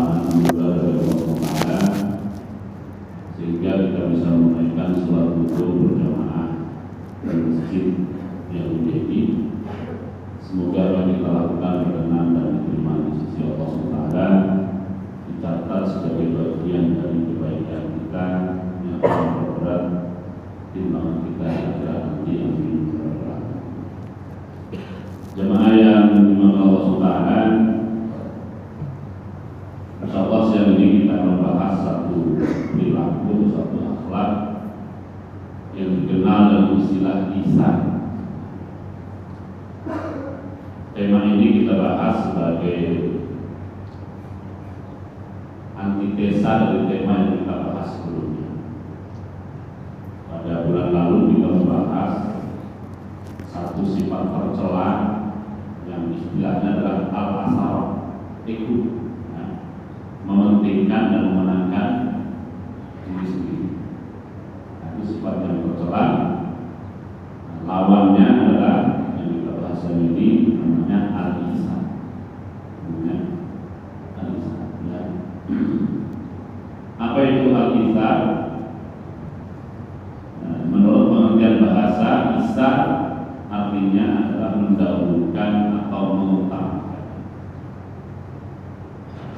kelimpahan anugerah dari Allah Ta'ala sehingga kita bisa menunaikan sholat zuhur berjamaah di masjid yang menjadi. Semoga apa yang kita lakukan berkenan dan diterima di sisi Allah SWT, dicatat sebagai bagian dari kebaikan kita yang akan berberat timbangan kita yang akan nanti. Amin. Jemaah yang dimana Allah SWT, insyaallah siang ini kita membahas satu perilaku, satu akhlak yang dikenal dengan istilah ihsan. Tema ini kita bahas sebagai antitesa dari tema yang kita bahas sebelumnya. Pada bulan lalu kita membahas satu sifat tercela yang istilahnya adalah al-asar, ego, mementingkan dan memenangkan diri sendiri. Itu sifat yang tercela. Lawannya adalah yang kita bahas ini namanya al-ihsan. Ya. Apa itu al-ihsan? Menurut pengertian bahasa, ihsan artinya adalah mendahulukan atau mengutamakan.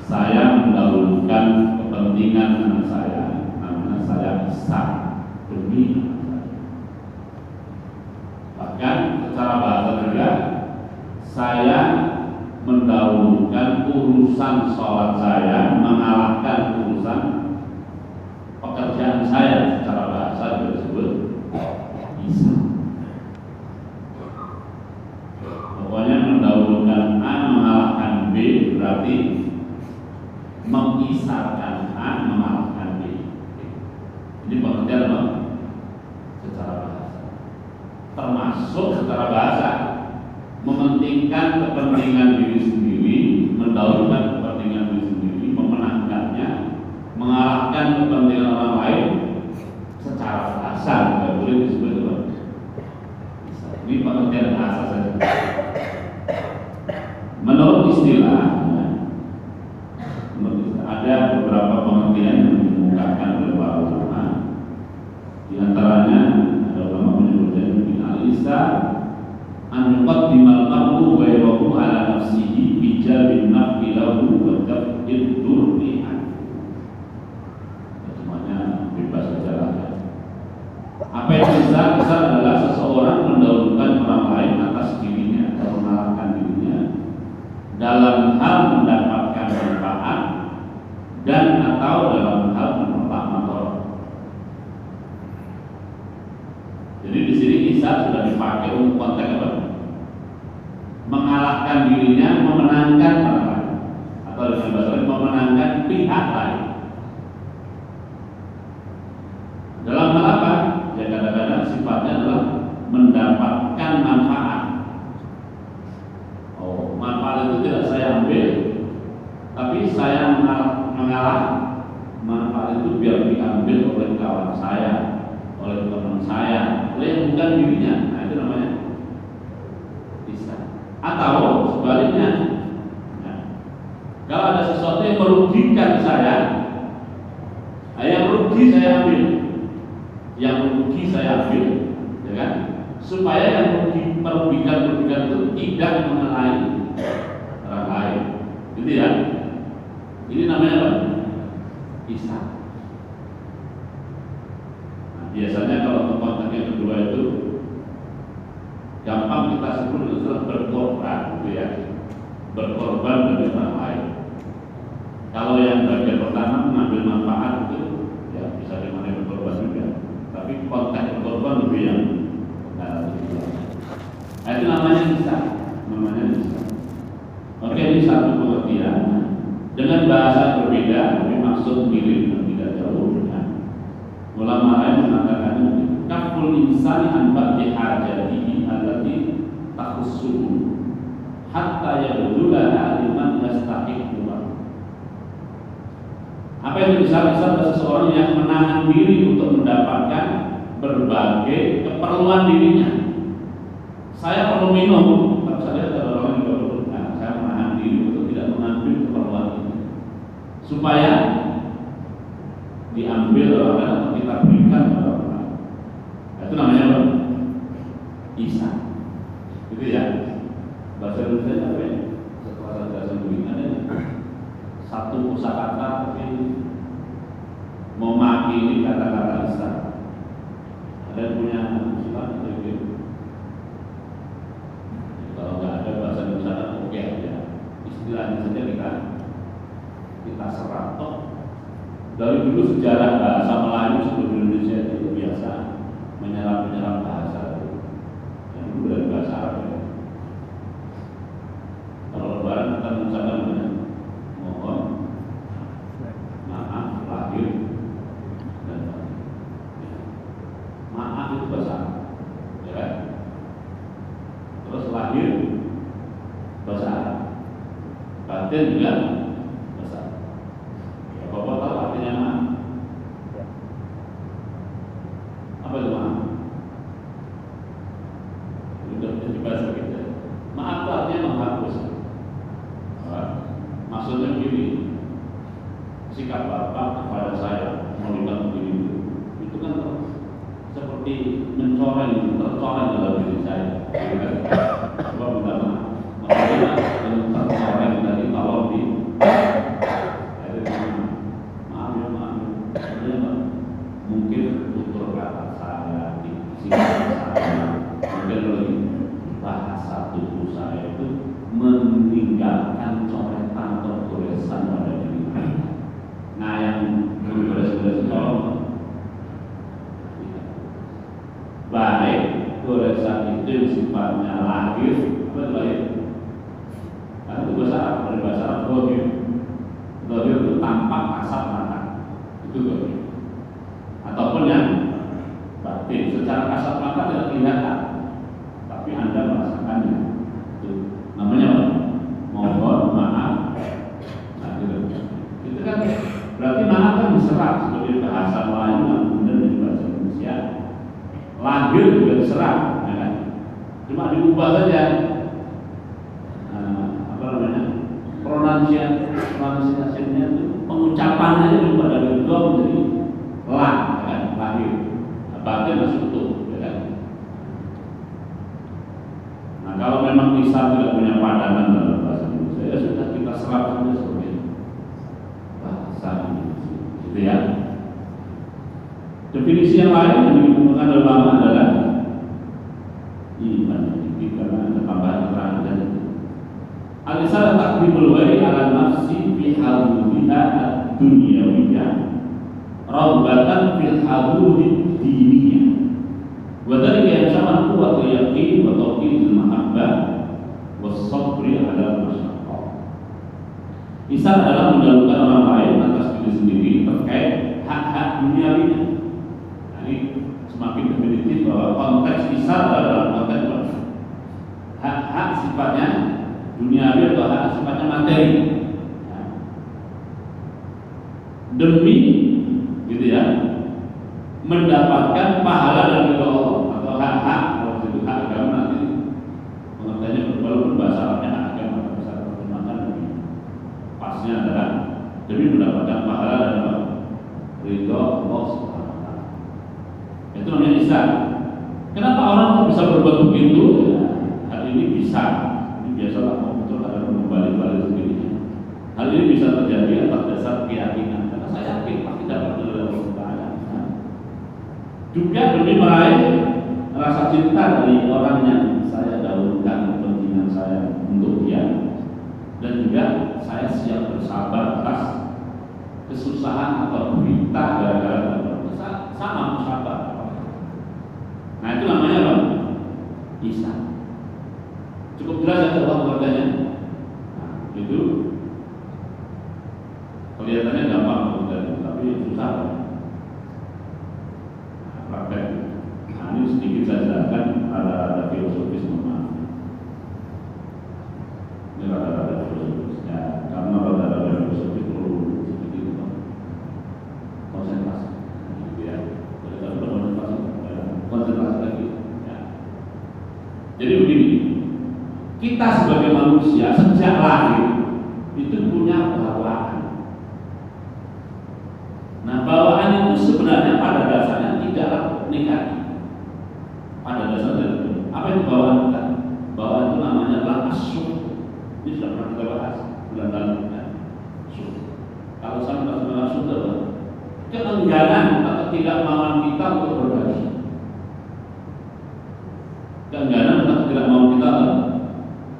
Saya mendahulukan kepentingan anak saya, namanya saya ihsan demi anak saya. Bahkan secara bahasa juga, saya mendahulukan urusan sholat saya mengalahkan urusan pekerjaan saya. Secara bahasa disebut ihsan. Pokoknya mendahulukan A mengalahkan B berarti mengisarkan A mengalahkan B. Ini pengertian apa? Secara bahasa. Termasuk secara bahasa mementingkan kepentingan diri sendiri, mendahulukan kepentingan diri sendiri, memenangkannya, mengalahkan kepentingan orang lain. Secara bahasa tidak boleh disebut apa? Ini pengertian bahasa saja. Menurut istilah, ada beberapa pengertian yang dikemukakan oleh para ulama. Di antaranya ada ulama menyebutkan al-ihsan an yuqaddimal mar'u ghayrahu ala nafsihi bi jalbin naf'i lahu wa daf'id durri an. Semuanya bebas saja lah. Apa yang ihsan? Ihsan adalah seseorang mendahulukan orang lain atas dirinya atau mengalahkan dirinya dalam hal mendapatkan manfaat dan atau dalam hal menolak madarat. Jadi di sini ihsan sudah dipakai untuk konteks apa? Mengalahkan dirinya, memenangkan orang lain, atau dengan bahasa lain memenangkan pihak lain. Dalam hal apa? Ya kadang-kadang sifatnya adalah mendapatkan manfaat. Oh, manfaat itu tidak saya ambil, tapi saya mengalah manfaat itu biar diambil oleh kawan saya, oleh teman saya, oleh yang bukan dirinya. Nah itu namanya ihsan. Atau sebaliknya, nah, kalau ada sesuatu yang merugikan saya, yang rugi saya ambil, yang rugi saya ambil, ya kan? Supaya yang merugikan itu tidak mengenai orang lain, gitu ya. Ini namanya apa? Ihsan. Nah, biasanya kalau konteks yang kedua itu gampang kita sebut adalah berkorban, gitu ya. Berkorban bagi orang lain. Kalau yang bagian pertama mengambil manfaat itu ya bisa dimana berkorban juga. Tapi konteks berkorban lebih yang itu namanya ihsan. Namanya ihsan. Oke, ini satu pengertian. Dengan bahasa berbeda, tapi maksud mirip dan tidak jauh. Ulama lain mengatakan kaful insani an ba'di hajatihi allati takhussuhu hatta yabdulaha liman yastahiqu. Apa yang ihsan? Ihsan adalah seseorang yang menahan diri untuk mendapatkan berbagai keperluan dirinya. Saya perlu minum, tapi saya ada orang yang perlu. Nah, saya menahan diri untuk tidak mengambil keperluan ini. supaya diambil orang lain atau kita berikan kepada orang lain. Itu namanya apa? Ihsan. Gitu ya. Bahasa Indonesia apa ya? Setelah bahasa Indonesia ada satu kosakata tapi mewakili kata-kata ihsan. Ada yang punya istilah atau gitu? Kalau nggak ada bahasa Indonesia oke aja. Istilahnya saja kita serap. Dari dulu sejarah bahasa Melayu sebelum Indonesia itu biasa menyerap bahasa. Yang dulu dari bahasa Arab ya. Kalau lebaran kita mengucapkan mohon maaf lahir dan batin. Maaf itu bahasa Arab, ya kan? Terus lahir bahasa Arab, batin juga bahasa Arab. Ya, Bapak tahu artinya maaf? Apa itu maaf? Sudah menjadi bahasa kita. Maaf itu artinya menghapus. Maksudnya begini, sikap Bapak kepada saya melihat begini itu kan seperti tercoreng dalam diri saya. Coba minta maaf. Maksudnya tercoreng tadi kalau di maaf ya. Sebenarnya mungkin tutur kata saya, sikap saya, mungkin lebih bahasa tubuh saya itu meninggalkan coretan atau goresan pada diri saya. Nah yang gores-gores tolong baik goresan itu sifatnya lahir apa itu lahir? Nah, itu bahasa Arab, dari bahasa Arab gohir. Gohir itu tampak kasat mata, itu gohir. Ataupun yang batin, secara kasat mata tidak kelihatan, tapi Anda merasakannya. Itu namanya apa? Mohon maaf. Nah, itu kan berarti maaf kan diserap seperti bahasa Melayu yang kemudian dari bahasa Indonesia. Lahir juga diserap, ya kan? Cuma diubah saja. Pronunciation-nya itu pengucapannya aja berubah dari dom menjadi lah, ya kan? Lahir. Batin masih utuh, ya kan? Nah kalau memang ihsan tidak punya padanan dalam bahasa Indonesia, ya sudah kita serap saja seperti bahasa Indonesia, gitu ya. Definisi yang lain yang digunakan oleh ulama adalah iman. Karena ada tambahan keterangan tadi. Al-ihsan taqdimul wali ala nafsi fi hadhihi ad-dunyawiyah rabbatan fil hadhihi diniyah. Wa dzalika yashamal quwwatul yaqin wa tawqidul mahabbah was sabri ala masyaqqah. Ihsan adalah mendahulukan orang lain atas diri sendiri terkait hak-hak duniawinya. Nah, ini semakin definitif bahwa konteks ihsan adalah konteks hak-hak sifatnya duniawi atau hak sifatnya materi. Nah, demi gitu ya mendapatkan pahala dari Allah atau hak-hak, kalau itu hak agama nanti pengertiannya walaupun bahasa Arabnya hak agama bisa terjemahkan lebih pasnya adalah demi mendapatkan pahala dari ridho Allah Subhanahu wa taala. Itu namanya ihsan. Kenapa orang bisa berbuat begitu? Ya, hal ini bisa. Ini biasalah betul ada membalik-balik sendirinya. Hal ini bisa terjadi atas dasar keyakinan. Karena saya yakin pasti dapat dari Allah Taala. Juga demi meraih rasa cinta dari orang yang saya dahulukan kepentingan saya untuk dia, dan juga saya siap bersabar atas kesusahan atau berita gara-gara sama bersabar. Nah itu namanya apa? Ihsan. Cukup jelas ya Allah pengertiannya. Nah, itu kelihatannya gampang tapi susah. Nah, praktek. Nah, ini sedikit saya jelaskan ada filosofis memang. Ini ada filosofis. Ya, karena ada filosofis perlu seperti itu, konsentrasi. Gitu ya. Jadi kalau konsentrasi lagi. Ya. Jadi begini. Kita sebagai manusia sejak lahir itu punya bawaan. menikahi. Pada dasarnya apa itu bawaan kita? Bawaan itu namanya adalah asyuk. Ini sudah pernah kita bahas bulan lalu kan? Asyuk. Kalau sampai bahas asyuk itu adalah keengganan atau ketidakmauan kita untuk berbagi. Keengganan atau ketidakmauan kita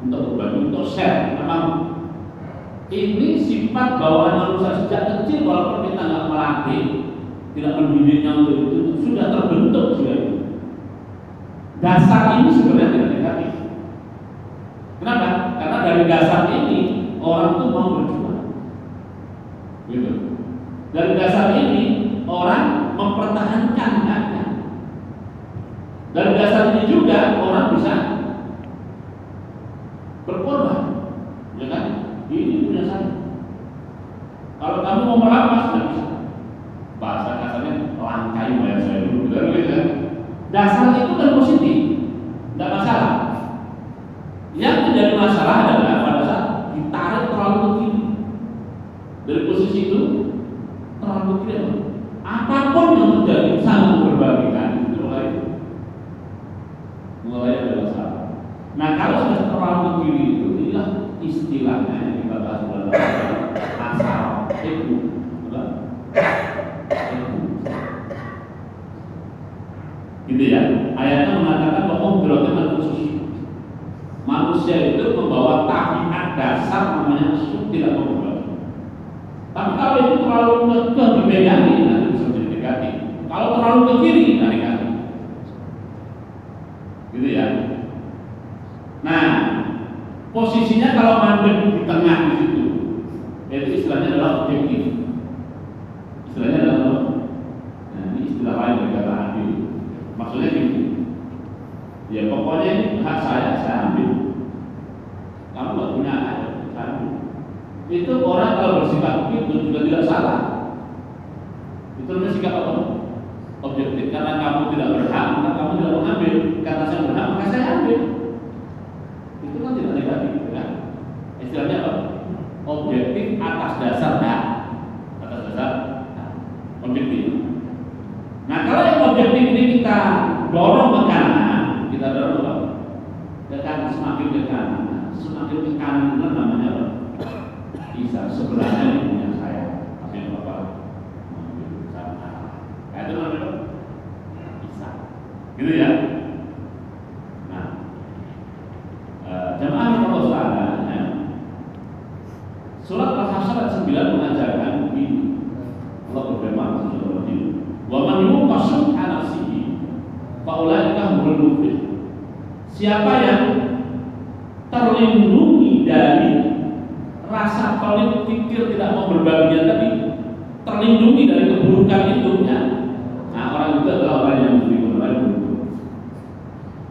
untuk berbagi, untuk share. Memang ini sifat bawaan manusia sejak kecil, walaupun kita nggak melatih, tidak mendidiknya untuk itu, sudah terbentuk sudah itu. Dasar ini sebenarnya tidak negatif. Kenapa? Karena dari dasar ini orang tuh mau berjuang. Gitu. Dari dasar ini orang mempertahankan haknya. Dari dasar ini juga orang bisa berkorban. Ya kan? Ini punya saya. Kalau kamu mau merampas nggak bisa. Bahasa kasarnya langkai bayar saya dulu, benar kan? Dasar itu kan positif, tidak masalah. Yang menjadi masalah adalah pada saat ditarik terlalu ke kiri. Dari posisi itu terlalu ke kiri. Apapun yang terjadi sangat berbagikan itu mulai ada masalah. Nah kalau sudah terlalu ke kiri itu, inilah istilahnya yang kita bahas dalam asal itu, gitu ya. Ayatnya mengatakan bahwa berarti khusus manusia itu membawa tabiat dasar namanya asyuk, tidak mau berbagi. Tapi kalau itu terlalu ke dipegangi nanti bisa menjadi negatif. Kalau terlalu ke kiri nanti negatif. Gitu ya. Nah, posisinya kalau mandek di tengah di situ, itu istilahnya adalah objektif. Istilahnya adalah, nah ini istilah lain dari kata adil. Maksudnya gini, ya pokoknya hak saya ambil. Kamu nggak punya hak, saya ambil. Itu orang kalau bersikap begitu juga tidak salah. Itu namanya sikap apa? Objektif. Karena kamu tidak berhak, maka kamu tidak mengambil. Karena saya berhak, maka saya ambil. Itu kan tidak negatif, kan? Istilahnya apa? Objektif atas dasar hak, atas dasar objektif. Nah kalau yang objektif ini kita dorong ke kanan, kita dorong apa? Ke kanan, semakin ke kanan, semakin ke kanan itu namanya apa? Bisa sebenarnya ini punya saya, maksudnya apa? Nah itu namanya bisa, gitu ya. Nah, jemaah yang Allah sekalian, surat Al-Hasyr ayat 9 mengajarkan begini. Allah berfirman dalam surat Al-Jin, "Wa man yuqa syuhha nafsihi fa ulaika humul muflihun." Siapa yang terlindungi dari rasa pelit, pikir tidak mau berbahagia tadi, terlindungi dari keburukan itu, ya. Nah, orang itu adalah orang yang bersyukur.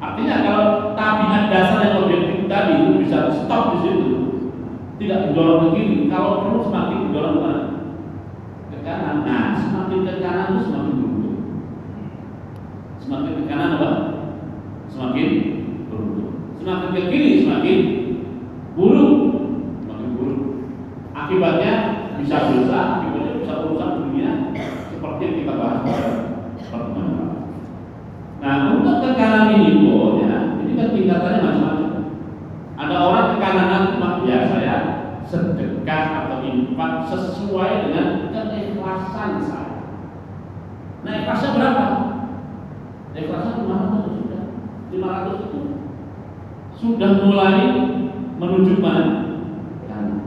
Artinya kalau tabiat dasar yang objektif tadi itu bisa stop di situ, tidak didorong ke kiri. Kalau perlu semakin didorong ke mana? Ke kanan. Nah, semakin ke kanan itu semakin beruntung. Semakin ke kanan apa? Semakin beruntung. Semakin ke kiri semakin buruk. Semakin buruk. Akibatnya bisa dosa, akibatnya bisa urusan dunia seperti yang kita bahas pada pertemuan. Nah, untuk ke kanan ini ya, ini kan tingkatannya macam-macam. Ada orang ke kanan ya saya sedekah atau infak sesuai dengan keikhlasan saya. Nah, ikhlasnya berapa? Ikhlasnya 500 sudah. 500 itu sudah mulai menuju mana? Kanan.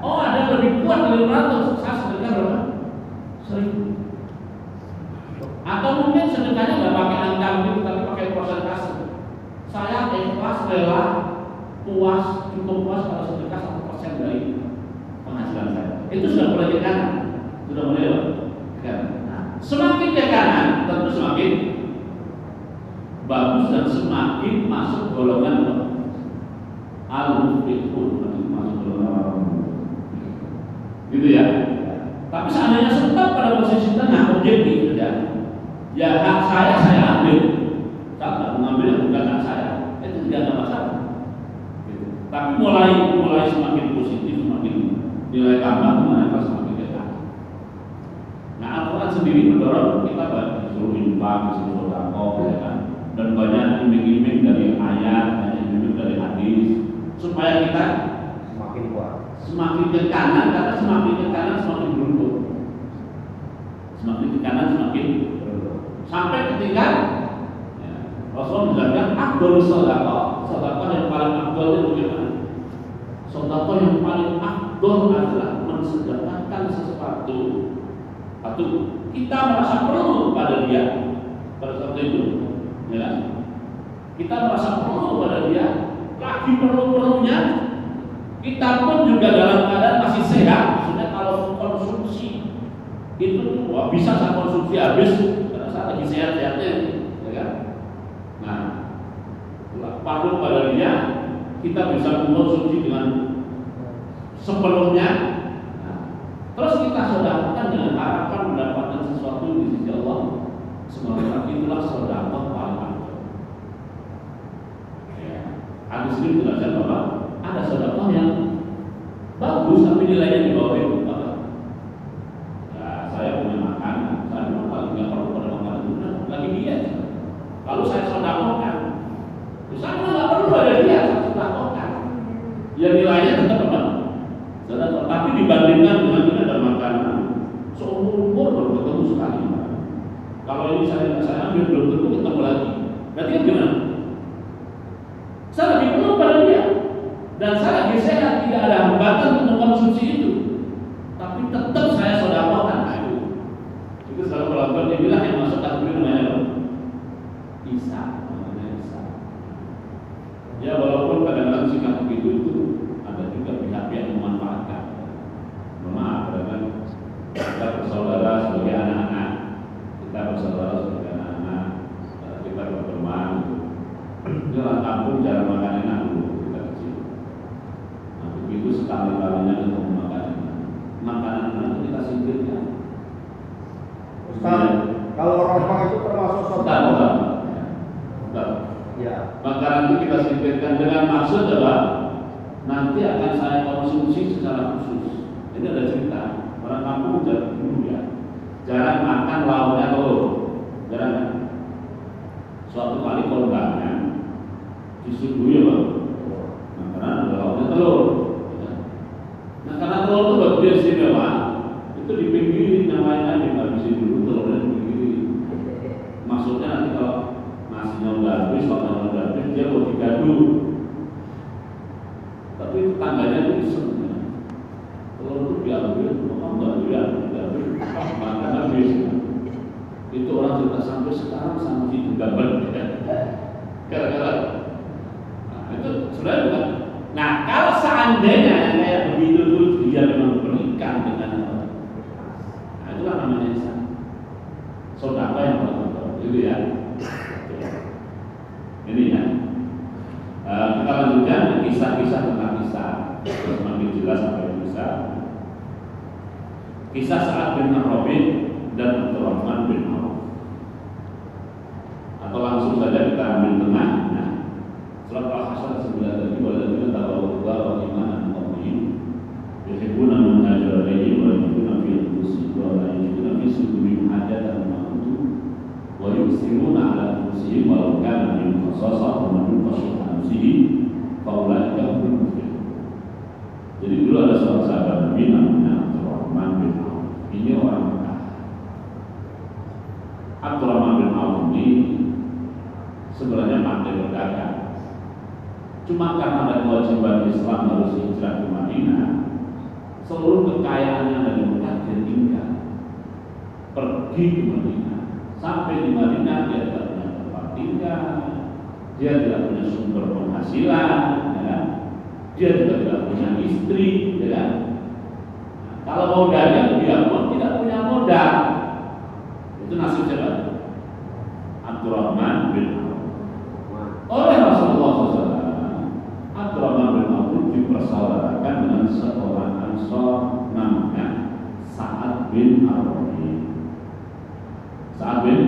Oh, ada lebih kuat dari 500. Saya sedekah berapa? 1000. Atau mungkin sedekahnya nggak pakai angka begitu, tapi pakai persentase. Saya ikhlas, rela, puas, cukup puas kalau sedekah 1% dari penghasilan saya. Itu sudah mulai ke kanan, sudah mulai ke kanan. Nah, semakin ke kanan, tentu semakin bagus dan semakin masuk golongan al-muflihun, masuk golongan gitu ya. Tapi seandainya tetap pada posisi tengah, objektif ya hak saya ambil. Saya tidak mengambil yang bukan hak saya, itu tidak ada masalah. Gitu. Tapi mulai semakin positif, semakin nilai tambah, semakin dekat. Nah, Al-Quran sendiri mendorong kita disuruh infak, disuruh sedekah. dan banyak iming-iming dari ayat, banyak iming dari hadis, supaya kita semakin kuat, semakin ke kanan, karena semakin ke kanan semakin beruntung, semakin ke kanan semakin beruntung, sampai ketika ya, Rasul menjelaskan afdal sedekah yang paling afdal itu bagaimana? Sedekah yang paling afdal adalah mensedekahkan sesuatu atau kita merasa perlu kepada dia pada saat itu, ya, kita merasa perlu kepada dia, lagi perlu-perlunya, kita pun juga dalam keadaan masih sehat. Maksudnya kalau konsumsi itu wah, bisa saya konsumsi habis karena saya lagi sehat-sehatnya, ya kan? Nah, perlu pada dia, kita bisa mengkonsumsi dengan sepenuhnya. Terus kita sedekahkan dengan harapan mendapatkan sesuatu di sisi Allah. Semoga itulah sedekah paling afdal. Ya, hadis ini menjelaskan bahwa ada sedekah yang bagus tapi nilainya di bawah itu. Ya, saya punya makanan, saya memang nggak perlu pada makanan itu, lagi diet. Lalu saya sedekahkan, saya nggak perlu pada dia, saya sedekahkan. Ya nilainya tetap apa? Tapi dibandingkan dengan ini ada makanan seumur umur baru ketemu sekali. Kalau ini saya ambil belum tentu ketemu lagi. Berarti kan gimana? Saya lebih perlu pada dia dan saya lagi sehat, tidak ada hambatan untuk mengkonsumsi itu. Tapi tetap saya sedekahkan. Nah, itu selalu melakukan dia bilang yang masuk kategori namanya apa? Isa, namanya Isa. Ya walaupun kadang-kadang sikap begitu itu ada juga pihak-pihak yang memanfaatkan. Maaf, karena kita bersaudara sebagai anak-anak, kita bersaudara sebagai anak-anak, kita berteman. Jalan kampung cara makan enak dulu kita kecil. Nah begitu sekali-kalinya ketemu makanan itu kita singkirkan. Ustaz, kalau rokok itu termasuk sedekah? Ya. Makanan itu kita singkirkan dengan maksud adalah nanti akan saya konsumsi secara khusus. Ini ada cerita orang kampung dulu ya, jarang makan lauknya telur, jarang kan? Suatu kali kondangan disuguhi ya bang, nah, karena ada lauknya telur. Nah karena telur itu bagi dia istimewa, itu dipinggirin yang lain-lain dihabisin dulu telurnya dipinggirin. Maksudnya nanti kalau nasinya udah habis, lauknya udah habis, dia mau digadu. Tapi tetangganya itu iseng. Telur itu diambil, nggak diambil, makan habis. Itu orang cerita sampai sekarang sama itu gambar, gara-gara. Nah, itu sebenarnya bukan. Nah kalau seandainya kayak begitu tuh dia memang berikan dengan, nah itulah namanya ihsan. Sedekah yang betul, itu ya. Ini ya. Kita lanjutkan kisah-kisah tentang Isa, semakin jelas sampai Isa. Kisah Sa'ad bin Rabi' dan Abdurrahman bin Auf. Atau langsung saja kita ambil tengah. Nah, surat Al-Hasyr 9 tadi, walladzina tabawwa'u wal iman qawmin yuhibbuna man hajara ilaihim wa yajiduna fi anfusihim wa la yajiduna fi sudurihim hajatan mimma utu wa yusiruna ala anfusihim walau kana bihim khasasah wa man yuqashiha nafsihi fa ulaika humul muflihun. Jadi dulu ada seorang sahabat Nabi namanya Abdurrahman bin Auf. Ini orang Mekah. Abdurrahman bin Auf ini sebenarnya pandai berdagang. Cuma karena ada kewajiban Islam harus hijrah ke Madinah, seluruh kekayaannya dari Mekah dia tinggal, pergi ke Madinah. Sampai di Madinah dia tidak punya tempat tinggal, dia tidak punya sumber penghasilan, ya. Dia juga tidak punya istri, ya kan? Kalau mau dagang dia pun tidak punya modal. Itu nasib siapa? Abdurrahman bin Auf. Oleh Rasulullah SAW, Abdurrahman bin Auf dipersaudarakan dengan seorang Ansor namanya Sa'ad bin Rabi'. Sa'ad bin,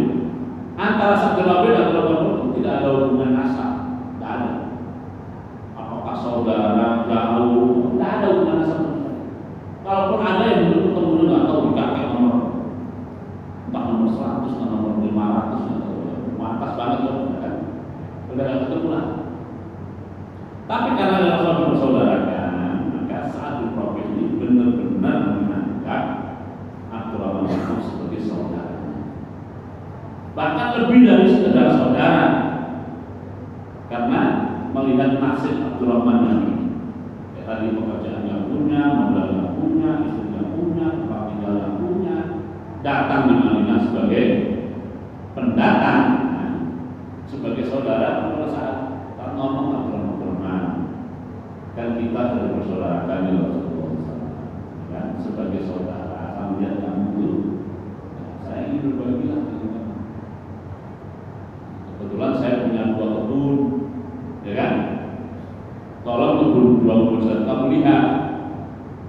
antara Sa'ad bin Rabi' dan Abdurrahman bin Auf tidak ada hubungan nasab, tidak ada. Apakah saudara jauh? Tidak ada hubungan nasab. Kalaupun ada yang dulu ketemu nggak tahu di kakek nomor, entah nomor 100 atau nomor 500 atau atas banget loh, kan? mempersaudarakan, maka Sa'ad bin Rabi' ini benar-benar menganggap Abdurrahman bin Auf sebagai saudara. Bahkan lebih dari sekedar saudara, karena melihat nasib Abdurrahman ini, kayak tadi pekerjaan yang punya, modal yang punya, istri yang punya, tempat tinggal yang punya, datang di Madinah sebagai pendatang, sebagai saudara. Pada saat ngomong Abdurrahman, kan kita sudah bersaudara ya Rasulullah SAW, kan sebagai saudara. Saya melihat kamu itu, saya ingin berbagi lah dengan kamu. Kebetulan saya punya 2 kebun, ya kan? Tolong kebun 2 kebun saya, kamu lihat,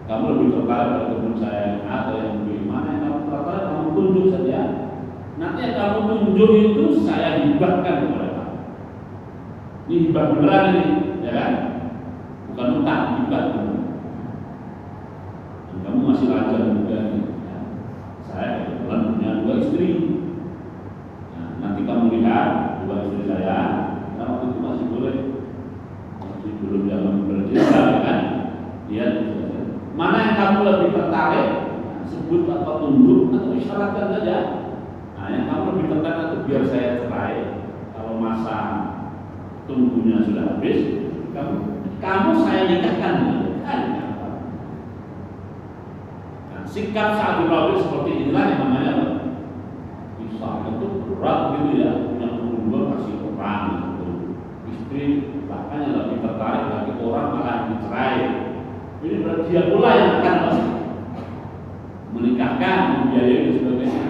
kamu lebih tertarik pada kebun saya yang atau yang B, mana yang kamu tertarik, kamu tunjuk saja. Nanti yang kamu tunjuk itu saya hibahkan kepada kamu. Ini hibah beneran ini, ya kan? Bukan utang, hibah beneran. Dan kamu masih lancar juga nih. Ya. Saya kebetulan punya 2 istri. Nah, nanti kamu lihat 2 istri saya, karena waktu itu masih boleh, masih belum zaman berjasa, ya kan? Lihat, mana yang kamu lebih tertarik? Sebut atau tunjuk atau isyaratkan saja. Nah, yang kamu lebih tertarik atau biar saya cerai kalau masa tunggunya sudah habis, kamu saya nikahkan. Nah, sikap Sa'ad bin Rabi' seperti inilah yang namanya kisah itu berat gitu ya, punya hubungan kasih orang gitu. Istri bahkan yang lebih tertarik lagi orang malah dicerai. Ini berarti dia pula yang akan menikahkan, membiayai dan sebagainya.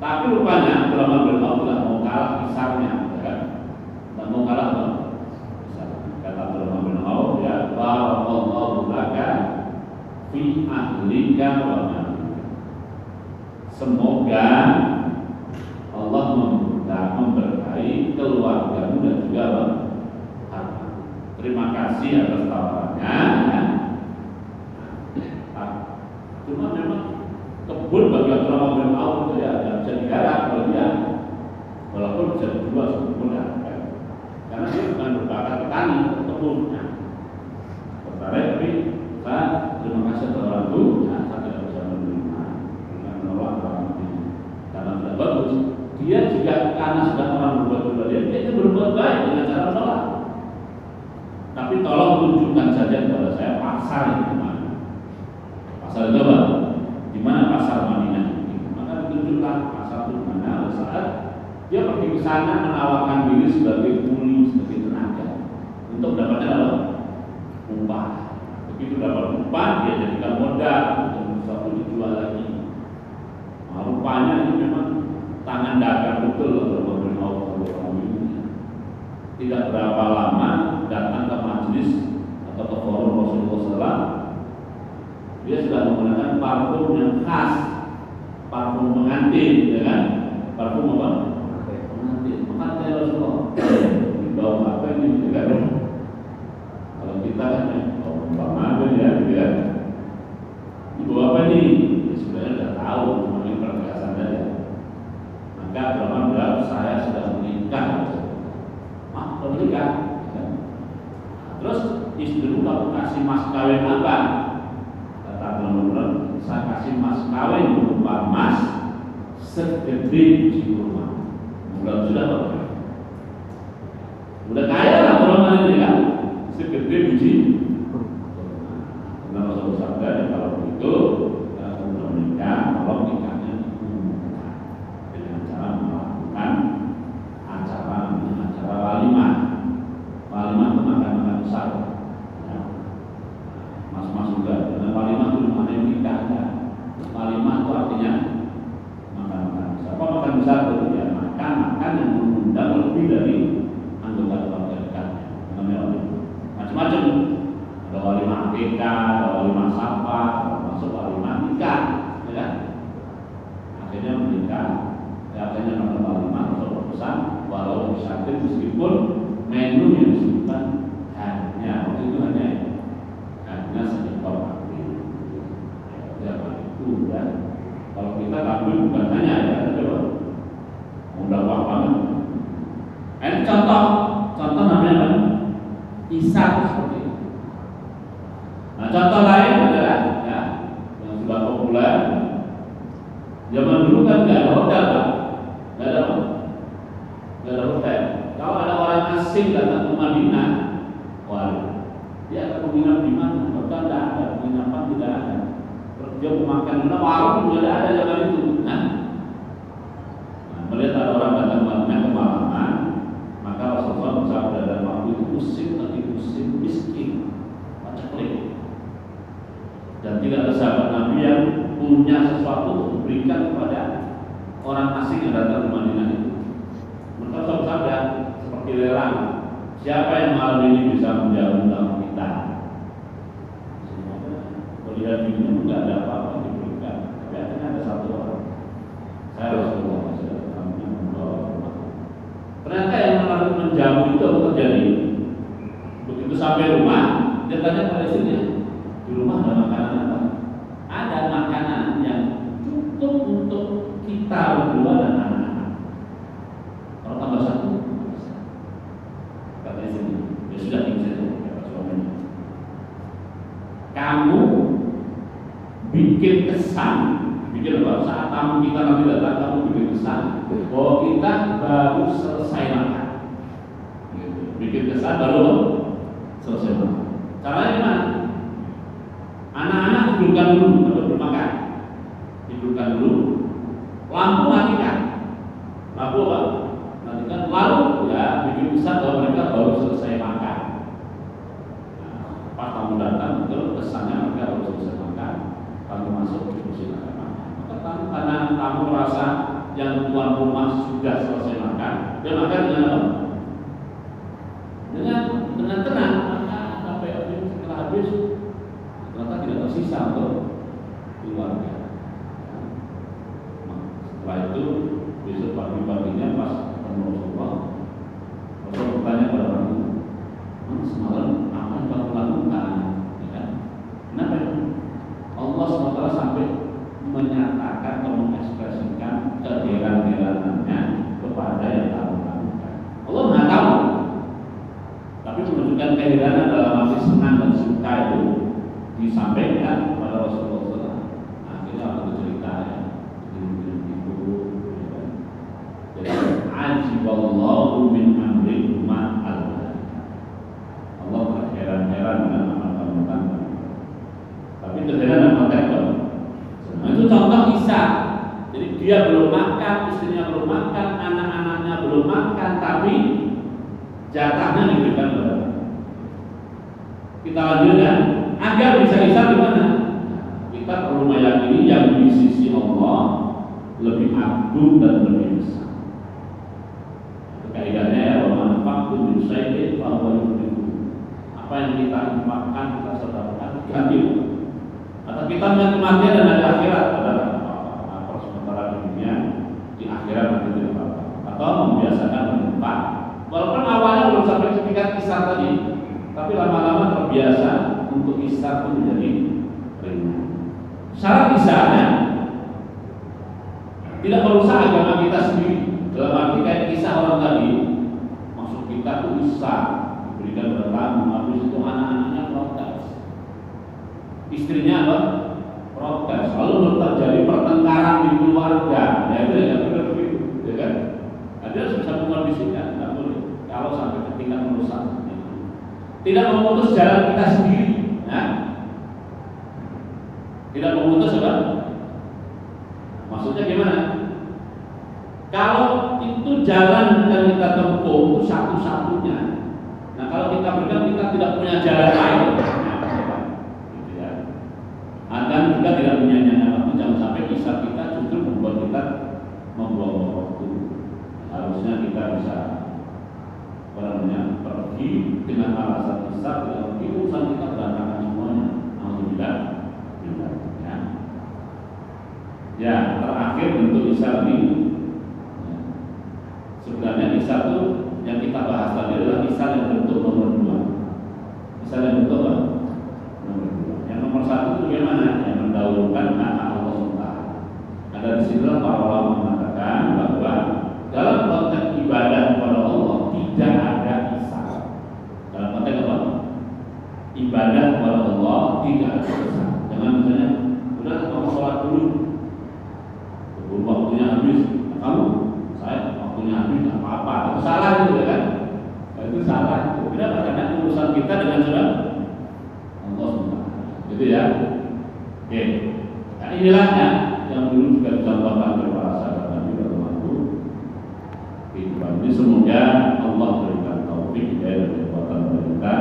Tapi rupanya Abdurrahman bin Auf tidak mau kalah kisarnya, kan? Tidak mau kalah apa? Kata Abdurrahman bin Auf, ya, barakallahu laka fi ahlika wa malika. Semoga Allah memberkahi keluargamu dan juga harta. Terima kasih atas tawarannya. Cuma memang kebun bagi Abdurrahman bin Auf itu ya bisa digarap kalau dia, walaupun bisa dijual sebetulnya, kan? Karena dia bukan berbakat petani atau kebun. Nah, tertarik tapi saya terima kasih atas orang itu, nah, saya tidak bisa menerima dengan menolak orang ini karena tidak bagus. Dia juga karena sudah orang berbuat baik, dia itu berbuat baik dengan cara menolak. Tapi tolong tunjukkan saja kepada saya pasar itu mana. Pasar itu apa? Di mana pasar Madinah itu? Maka ditunjukkan pasar itu mana. Saat dia pergi ke sana menawarkan diri sebagai kuli, sebagai tenaga untuk mendapatkan apa? Upah. Begitu dapat upah, dia jadikan modal untuk sesuatu dijual lagi. Nah, rupanya ini memang tangan dagang betul kalau orang ini. Tidak berapa lama datang ke majelis atau ke forum Rasulullah SAW, dia sudah menggunakan parfum yang khas, parfum pengantin, ya kan? Parfum apa? Pengantin. Pengantin Rasulullah. Dibawa apa ini? Juga dong. Kalau kita kan, oh, apa ya? Gitu. Dibawa apa ini? Ya, sebenarnya sudah tahu, cuma ini perkasan saja. Maka Abdurrahman bilang, saya sudah menikah. Menikah. Terus istrimu kamu kasih mas kawin apa? Kata Abdurrahman, saya kasih mas kawin berupa emas segede biji kurma. Sudah apa? Udah kaya lah Abdurrahman ini kan, segede biji kurma. Karena Rasulullah sabda, kalau begitu kalau sudah menikah, kalau nikahnya dengan cara melakukan acara walimah. Walimah itu makan besar, ya. Mas-mas juga. Dengan walimah itu mana yang nikahnya? Walimah itu artinya makan besar. Apa makan besar itu? Ya makan yang mengundang lebih dari anggota keluarga dekatnya. Namanya walimah. Macam-macam. Ada walimah akikah, ada walimah sapa, termasuk walimah nikah, ya kan? Akhirnya menikah. Ya, akhirnya nonton walimah untuk pesan, walau disatir meskipun menu yang disebutkan hanya waktu itu hanya seekor kambing. Ya, itu ya. Kalau kita kambing bukan hanya ya, coba udah wah banget. Ini contoh namanya apa? Isa seperti itu. Nah, contoh lain adalah ya, yang sudah populer. Zaman dulu kan nggak ada hotel, Pak. Nggak ada apa? Nggak ada hotel. Kalau ada orang asing datang ke Madinah, wah, dia akan menginap di mana? Hotel tidak ada, penginapan tidak ada. Dia mau makan di mana? Warung juga tidak ada zaman itu. Nah, melihat ada orang datang ke Madinah kemalaman, maka Rasulullah bersabda dalam waktu itu musim lagi musim miskin, paceklik. Dan tidak ada sahabat Nabi yang punya sesuatu untuk diberikan kepada orang asing yang datang ke Madinah itu. Mereka bersabda seperti lelang, siapa yang malam ini bisa menjauh dalam kita? Melihat dunia tidak ada apa-apa yang diberikan, tapi akhirnya ada satu orang. Saya Rasulullah ternyata yang mengaku menjamu itu apa terjadi? Begitu sampai rumah, dia tanya pada istrinya, di rumah ada makanan apa? Ada makanan yang cukup untuk kita berdua dan anak-anak. Kalau tambah satu, kata istrinya, ya sudah tinggal saja, kata suaminya. Kamu bikin kesan, bikin apa? Saat tamu kita nanti datang, kamu bikin kesan bahwa kita baru selesai makan. Bikin kesan baru selesai makan. Caranya gimana? Anak-anak tidurkan dulu, atau belum makan. Tidurkan dulu. Lampu matikan. Lampu apa? Matikan. Lalu ya bikin kesan bahwa mereka baru selesai makan. Nah, pas tamu datang, itu kesannya mereka baru selesai makan. Kamu masuk, silakan makan. Maka karena kamu merasa yang tuan rumah sudah selesai makan, dia makan dengan apa? Dengan tenang. Maka sampai setelah habis, ternyata tidak tersisa untuk keluarga. Setelah itu besok pagi-paginya pas ketemu Rasulullah, Rasulullah bertanya kepada orang itu, semalam apa yang kamu lakukan? Ya kan? Kenapa itu? Allah SWT sampai menyatakan atau mengekspresikan keheranan-heranannya kepada yang kamu lakukan. Allah nggak tahu, tapi menunjukkan keheranan dalam arti senang dan suka itu disampaikan kepada Rasulullah SAW. Akhirnya waktu cerita ya, itu, jadi ajiballahu min amri umat Allah terheran-heran dengan amal-amal. Tapi terheran dengan konteks. Nah, itu contoh Isa. Jadi dia belum makan, istrinya belum makan, anak-anaknya belum makan, tapi jatahnya diberikan kepada kita. Lanjut ya. Agar bisa Isa di mana? Kita perlu meyakini yang di sisi Allah lebih agung dan lebih besar. Kaidahnya ya, bahwa faktu min syai'in fa huwa yuhibbu. Apa yang kita infakkan, kita sedekahkan, ganti. Atau kita melihat kematian dan ada akhirat, adalah apa sementara di dunia, di akhirat nanti tidak apa-apa. Atau membiasakan menyimpan. Walaupun awalnya belum sampai tingkat Isa tadi, tapi lama-lama terbiasa untuk Isa pun menjadi ringan. Syarat Isanya tidak merusak agama kita sendiri. Dalam arti kayak kisah orang tadi, maksud kita tuh Isa diberikan kepada tamu, habis itu anak-anaknya protes, istrinya apa? Protes. Lalu terjadi pertengkaran di keluarga. Ya itu ya benar begitu, ya kan? Ada harus bisa mengkondisikan, nggak boleh. Kalau sampai ketika merusak, tidak memutus jalan kita sendiri, ya? Tidak memutus apa? Maksudnya gimana? Kalau itu jalan yang kita tempuh itu satu-satunya. Nah kalau kita berikan kita tidak punya jalan lain, gitu ya. Dan juga tidak punya waktu, jangan sampai kisah kita justru membuat kita membuang waktu. Harusnya kita bisa pergi dengan alasan besar, dengan urusan kita berantakan semuanya. Alhamdulillah. Ya, terakhir bentuk Isa ini. Sebenarnya Isa itu yang kita bahas tadi adalah Isa yang bentuk nomor 2. Isa yang bentuk apa? Nomor 2. Yang nomor 1 itu bagaimana? Yang mendahulukan hak Allah SWT. Ada di sini para ulama mengatakan bahwa dalam konteks ibadah kepada Allah tidak ada Isa. Dalam konteks apa? beribadah kepada Allah tidak ada kesalahan. Jangan misalnya, udah kamu sholat dulu, sebelum waktunya habis, kamu saya waktunya habis nggak apa-apa, itu salah itu kan? Itu salah. Kenapa? Karena urusan kita dengan sudah Allah SWT. Gitu ya. Oke. Nah inilahnya yang dulu juga dicontohkan oleh para sahabat Nabi Muhammad. Ini semoga Allah berikan taufik dan kekuatan kita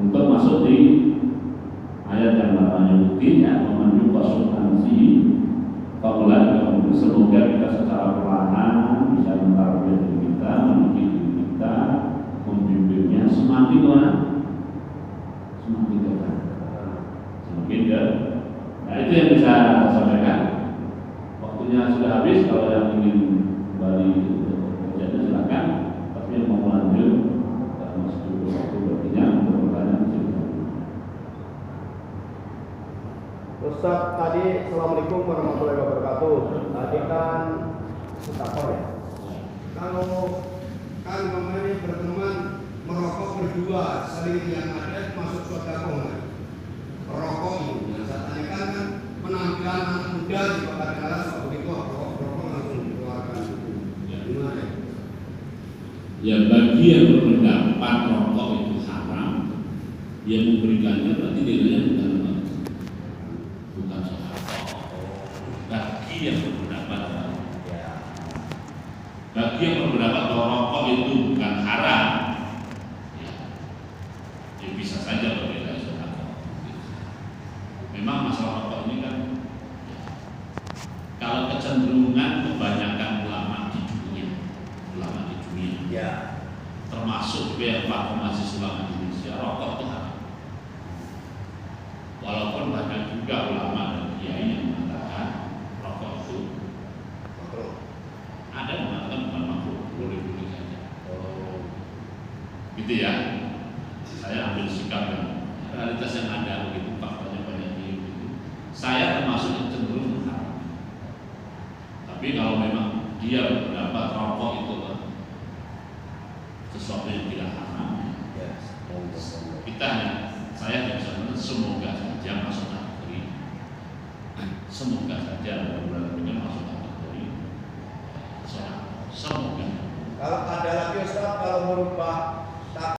untuk masuk di ayat yang namanya buktinya memandu konsultansi fakulah. Semoga kita secara perlahan bisa mentarbiah diri kita, mendidik diri kita, membimbingnya semakin mana? Semakin dekat, semakin dekat. Nah itu yang bisa saya sampaikan. Waktunya sudah habis. Kalau yang ingin kembali kerjanya silakan. Tapi yang mau lanjut masih cukup waktu baginya untuk pertanyaan silakan. Ustaz, tadi Assalamualaikum warahmatullahi wabarakatuh. Tadi kan takor ya. Kalau kan kemarin berteman merokok berdua, saling yang ada masuk sedekah. Rokok itu yang saya tanyakan kan penampilan anak muda juga kadang-kadang suka begitu, rokok langsung dikeluarkan itu. Gimana? Ya bagi yang berpendapat rokok itu haram, yang memberikannya berarti nilainya bukan sedekah. Bagi yang berpendapat bahwa rokok itu bukan haram, ya bisa saja berbeda sedekah. Memang masalah rokok ini kan, kalau kecenderungan kebanyakan ulama di dunia, Ya. termasuk juga yang para mahasiswa ulama di Indonesia, rokok itu haram. Walaupun banyak juga ulama dan kiai yang mengatakan rokok itu makruh. Ada yang mengatakan bukan makruh, boleh-boleh saja. Gitu ya. Saya ambil sikap yang realitas yang ada begitu, faktanya banyak begitu. Saya termasuk yang cenderung haram. Tapi kalau memang dia berpendapat rokok itu sesuatu yang tidak haram, kita saya tidak bisa menurut semoga saja masuk kategori, semoga saja benar-benar masuk kategori semoga. Kalau ada lagi Ustaz, kalau merubah